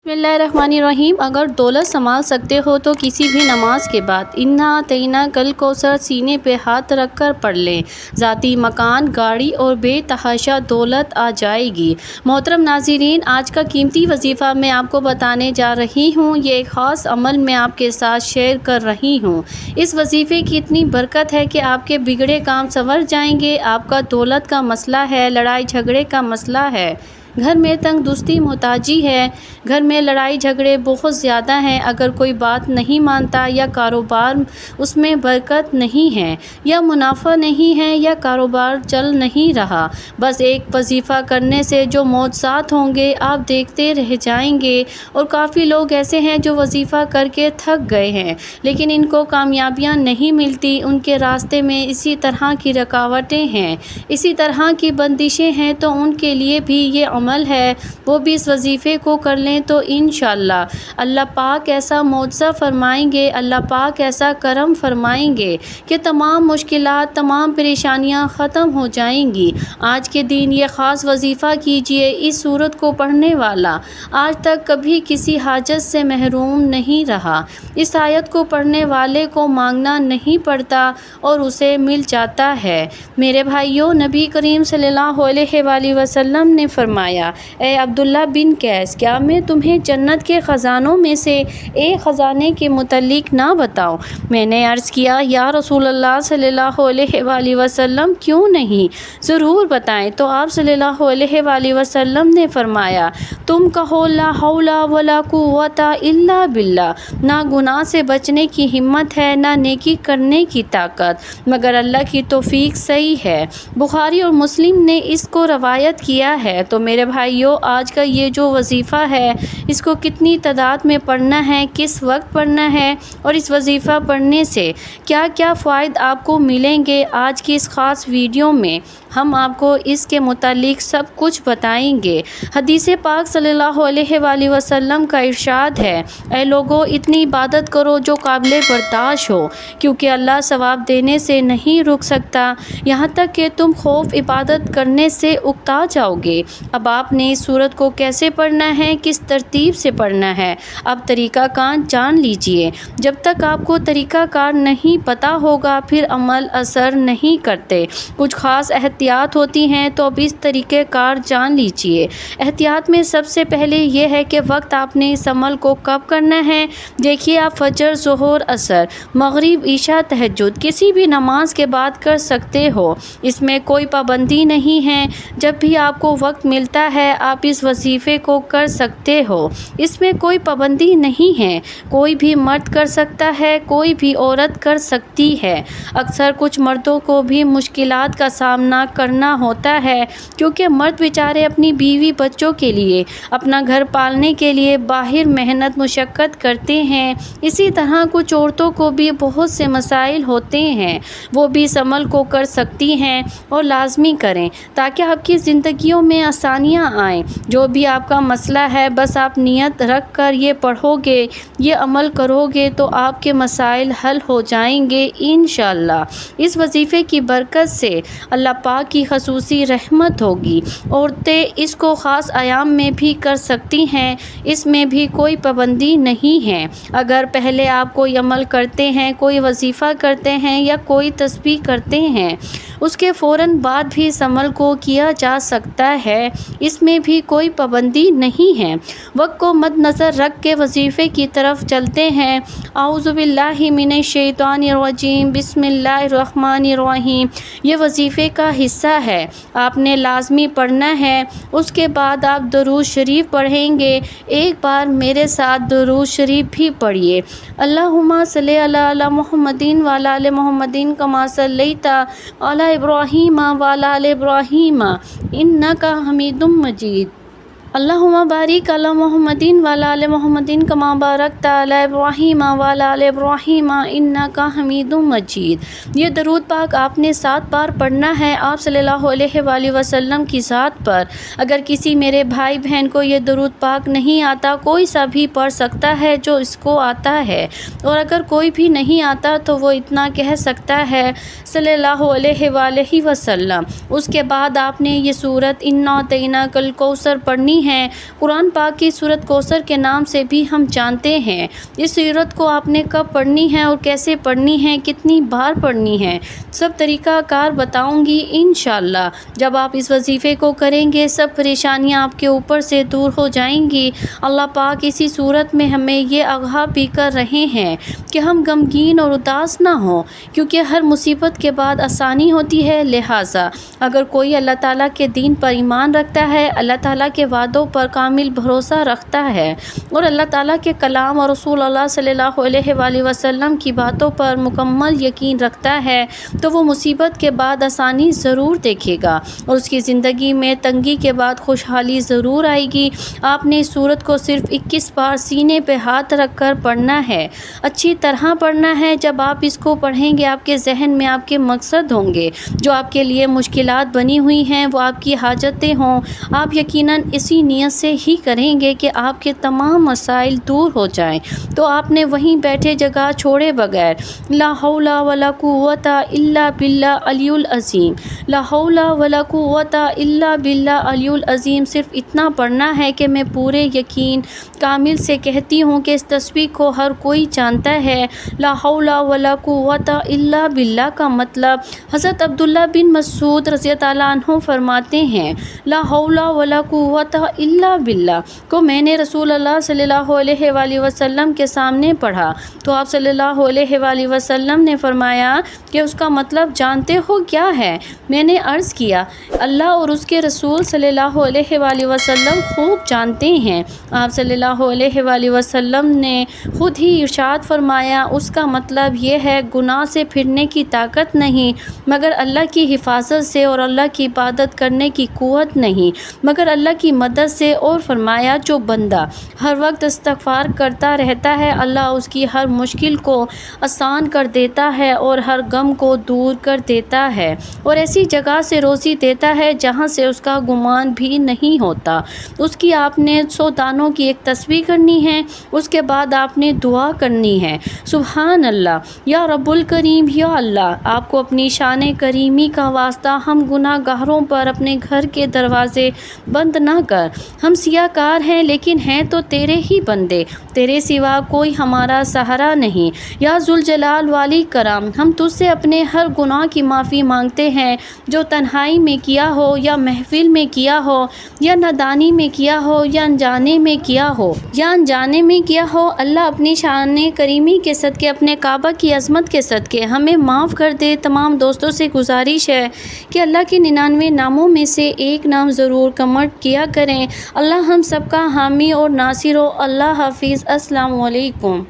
بسم اللہ الرحمن الرحیم۔ اگر دولت سنبھال سکتے ہو تو کسی بھی نماز کے بعد انا اعطیناک کل کوثر سینے پہ ہاتھ رکھ کر پڑھ لیں، ذاتی مکان، گاڑی اور بے تحاشا دولت آ جائے گی۔ محترم ناظرین، آج کا قیمتی وظیفہ میں آپ کو بتانے جا رہی ہوں۔ یہ ایک خاص عمل میں آپ کے ساتھ شیئر کر رہی ہوں۔ اس وظیفے کی اتنی برکت ہے کہ آپ کے بگڑے کام سنور جائیں گے۔ آپ کا دولت کا مسئلہ ہے، لڑائی جھگڑے کا مسئلہ ہے، گھر میں تنگ دستی محتاجی ہے، گھر میں لڑائی جھگڑے بہت زیادہ ہیں، اگر کوئی بات نہیں مانتا یا کاروبار اس میں برکت نہیں ہے یا منافع نہیں ہے یا کاروبار چل نہیں رہا، بس ایک وظیفہ کرنے سے جو معجزات ہوں گے آپ دیکھتے رہ جائیں گے۔ اور کافی لوگ ایسے ہیں جو وظیفہ کر کے تھک گئے ہیں لیکن ان کو کامیابیاں نہیں ملتی، ان کے راستے میں اسی طرح کی رکاوٹیں ہیں، اسی طرح کی بندشیں ہیں، تو ان کے لیے بھی یہ عمل ہے، وہ بھی اس وظیفے کو کر لیں تو انشاءاللہ اللہ پاک ایسا معجزہ فرمائیں گے، اللہ پاک ایسا کرم فرمائیں گے کہ تمام مشکلات، تمام پریشانیاں ختم ہو جائیں گی۔ آج کے دن یہ خاص وظیفہ کیجئے۔ اس سورت کو پڑھنے والا آج تک کبھی کسی حاجت سے محروم نہیں رہا۔ اس آیت کو پڑھنے والے کو مانگنا نہیں پڑتا اور اسے مل جاتا ہے۔ میرے بھائیوں، نبی کریم صلی اللہ علیہ وآلہ وسلم نے فرمایا، اے عبداللہ بن قیس، کیا میں تمہیں جنت کے خزانوں میں سے ایک خزانے کے متعلق نہ بتاؤں؟ میں نے عرض کیا، یا رسول اللہ صلی اللہ علیہ وآلہ وسلم، کیوں نہیں، ضرور بتائیں۔ تو آپ صلی اللہ علیہ وآلہ وسلم نے فرمایا، تم کہو لا حول ولا قوت الا باللہ، نہ گناہ سے بچنے کی ہمت ہے، نہ نیکی کرنے کی طاقت مگر اللہ کی توفیق صحیح ہے۔ بخاری اور مسلم نے اس کو روایت کیا ہے۔ تو میرے بھائیوں، آج کا یہ جو وظیفہ ہے، اس کو کتنی تعداد میں پڑھنا ہے، کس وقت پڑھنا ہے اور اس وظیفہ پڑھنے سے کیا کیا فوائد آپ کو ملیں گے، آج کی اس خاص ویڈیو میں ہم آپ کو اس کے متعلق سب کچھ بتائیں گے۔ حدیث پاک صلی اللہ علیہ وآلہ وسلم کا ارشاد ہے، اے لوگو، اتنی عبادت کرو جو قابل برداشت ہو، کیونکہ اللہ ثواب دینے سے نہیں رک سکتا یہاں تک کہ تم خوف عبادت کرنے سے اکتا جاؤ گے۔ اب آپ نے اس سورت کو کیسے پڑھنا ہے، کس ترتیب سے پڑھنا ہے، اب طریقہ کار جان لیجئے۔ جب تک آپ کو طریقہ کار نہیں پتہ ہوگا پھر عمل اثر نہیں کرتے۔ کچھ خاص احتیاط ہوتی ہیں، تو اب اس طریقہ کار جان لیجئے۔ احتیاط میں سب سے پہلے یہ ہے کہ وقت آپ نے اس عمل کو کب کرنا ہے۔ دیکھیے، آپ فجر، ظہر، عصر، مغرب، عشاء، تہجد کسی بھی نماز کے بعد کر سکتے ہو، اس میں کوئی پابندی نہیں ہے۔ جب بھی آپ کو وقت ملتا ہے آپ اس وظیفے کو کر سکتے ہو، اس میں کوئی پابندی نہیں ہے، کوئی بھی مرد کر سکتا ہے، کوئی بھی عورت کر سکتی ہے۔ اکثر کچھ مردوں کو بھی مشکلات کا سامنا کرنا ہوتا ہے کیونکہ مرد بیچارے اپنی بیوی بچوں کے لیے، اپنا گھر پالنے کے لیے باہر محنت مشقت کرتے ہیں۔ اسی طرح کچھ عورتوں کو بھی بہت سے مسائل ہوتے ہیں، وہ بھی اس عمل کو کر سکتی ہیں اور لازمی کریں تاکہ آپ کی زندگیوں میں آسانیاں آئیں۔ جو بھی آپ کا مسئلہ ہے، بس آپ نیت رکھ کر یہ پڑھو گے، یہ عمل کرو گے تو آپ کے مسائل حل ہو جائیں گے انشاءاللہ۔ اس وظیفے کی برکت سے اللہ پاک کی خصوصی رحمت ہوگی۔ عورتیں اس کو خاص ایام میں بھی کر سکتی ہیں، اس میں بھی کوئی پابندی نہیں ہے۔ اگر پہلے آپ کوئی عمل کرتے ہیں، کوئی وظیفہ کرتے ہیں یا کوئی تسبیح کرتے ہیں، اس کے فوراً بعد بھی اس عمل کو کیا جا سکتا ہے، اس میں بھی کوئی پابندی نہیں ہے۔ وقت کو مد نظر رکھ کے وظیفے کی طرف چلتے ہیں۔ اعوذ باللہ من الشیطان الرجیم، بسم اللہ الرحمن الرحیم۔ یہ وظیفے کا حصہ ہے، آپ نے لازمی پڑھنا ہے۔ اس کے بعد آپ درود شریف پڑھیں گے۔ ایک بار میرے ساتھ درود شریف بھی پڑھیے، اللہم صلی علی محمد وعلی آل محمد کما صلیت علی ابراہیم وعلی آل ابراہیم انک حمید مجید، اللہم بارک علی محمد وعلی آل محمد کما بارکت علی ابراہیم وعلی آل ابراہیم انک حمید مجید۔ یہ درود پاک آپ نے 7 بار پڑھنا ہے آپ صلی اللہ علیہ وآلہ وسلم کی ذات پر۔ اگر کسی میرے بھائی بہن کو یہ درود پاک نہیں آتا، کوئی سا بھی پڑھ سکتا ہے جو اس کو آتا ہے، اور اگر کوئی بھی نہیں آتا تو وہ اتنا کہہ سکتا ہے صلی اللہ علیہ وآلہ وسلم۔ اس کے بعد آپ نے یہ سورت انا اعطیناک الکوثر پڑھنی ہیں۔ قرآن پاک کی سورۃ کوثر کے نام سے بھی ہم جانتے ہیں۔ اس سورت کو آپ نے کب پڑھنی ہے اور کیسے پڑھنی ہے، کتنی بار پڑھنی ہے، سب طریقہ کار بتاؤں گی انشاءاللہ۔ جب آپ اس وظیفے کو کریں گے سب پریشانیاں آپ کے اوپر سے دور ہو جائیں گی۔ اللہ پاک اسی صورت میں ہمیں یہ آگاہ بھی کر رہے ہیں کہ ہم غمگین اور اداس نہ ہوں، کیونکہ ہر مصیبت کے بعد آسانی ہوتی ہے۔ لہٰذا اگر کوئی اللہ تعالیٰ کے دین پر ایمان رکھتا ہے، اللہ تعالیٰ کے وعدوں پر کامل بھروسہ رکھتا ہے اور اللہ تعالیٰ کے کلام اور رسول اللہ صلی اللہ علیہ وآلہ وسلم کی باتوں پر مکمل یقین رکھتا ہے تو وہ مصیبت کے بعد آسانی ضرور دیکھے گا اور اس کی زندگی میں تنگی کے بعد خوشحالی ضرور آئے گی۔ آپ نے اس سورت کو صرف 21 بار سینے پہ ہاتھ رکھ کر پڑھنا ہے، اچھی طرح پڑھنا ہے۔ جب آپ اس کو پڑھیں گے آپ کے ذہن میں آپ کے مقصد ہوں گے، جو آپ کے لیے مشکلات بنی ہوئی ہیں وہ آپ کی حاجتیں ہوں۔ آپ یقیناً اسی نیت سے ہی کریں گے کہ آپ کے تمام مسائل دور ہو جائیں، تو آپ نے وہیں بیٹھے جگہ چھوڑے بغیر لا حول ولا قوت الا باللہ العلی العظیم، لا حول ولا قوت الا باللہ العلی العظیم صرف اتنا پڑھنا ہے کہ میں پورے یقین کامل سے کہتی ہوں کہ اس تسبیح کو ہر کوئی جانتا ہے۔ لا حول ولا قوت الا باللہ کا مطلب حضرت عبداللہ بن مسعود رضی اللہ عنہ فرماتے ہیں، لا حول ولا قوت الا باللہ کو میں نے رسول اللہ صلی اللہ علیہ وآلہ وسلم کے سامنے پڑھا تو آپ صلی اللہ علیہ وآلہ وسلم نے فرمایا کہ اس کا مطلب جانتے ہو کیا ہے؟ میں نے عرض کیا اللہ اور اس کے رسول صلی اللہ علیہ وآلہ وسلم خوب جانتے ہیں۔ آپ صلی اللہ علیہ وآلہ وسلم نے خود ہی ارشاد فرمایا اس کا مطلب یہ ہے گناہ سے پھرنے کی طاقت نہیں مگر اللہ کی حفاظت سے، اور اللہ کی عبادت کرنے کی قوت نہیں مگر اللہ کی مدد سے، اور فرمایا جو بندہ ہر وقت استغفار کرتا رہتا ہے اللہ اس کی ہر مشکل کو آسان کر دیتا ہے اور ہر غم کو دور کر دیتا ہے اور ایسی جگہ سے روزی دیتا ہے جہاں سے اس کا گمان بھی نہیں ہوتا۔ اس کی آپ نے 100 دانوں کی ایک تسبیح کرنی ہے، اس کے بعد آپ نے دعا کرنی ہے، سبحان اللہ یا رب الکریم، یا اللہ آپ کو اپنی شان کریمی کا واسطہ ہم گناہ گاروں پر اپنے گھر کے دروازے بند نہ کر۔ ہم سیاہ کار ہیں لیکن ہیں تو تیرے ہی بندے، تیرے سوا کوئی ہمارا سہارا نہیں۔ یا ذوالجلال والی کرم، ہم تجھ سے اپنے ہر گناہ کی معافی مانگتے ہیں جو تنہائی میں کیا ہو یا محفل میں کیا ہو یا نادانی میں کیا ہو یا انجانے میں کیا ہو اللہ اپنی شان کریمی کے صدقے، اپنے کعبہ کی عظمت کے صدقے ہمیں معاف کر دے۔ تمام دوستوں سے گزارش ہے کہ اللہ کے 99 ناموں میں سے ایک نام ضرور کمنٹ کیا کریں۔ اللہ ہم سب کا حامی اور ناصر ہو۔ اللہ حافظ۔ السلام علیکم۔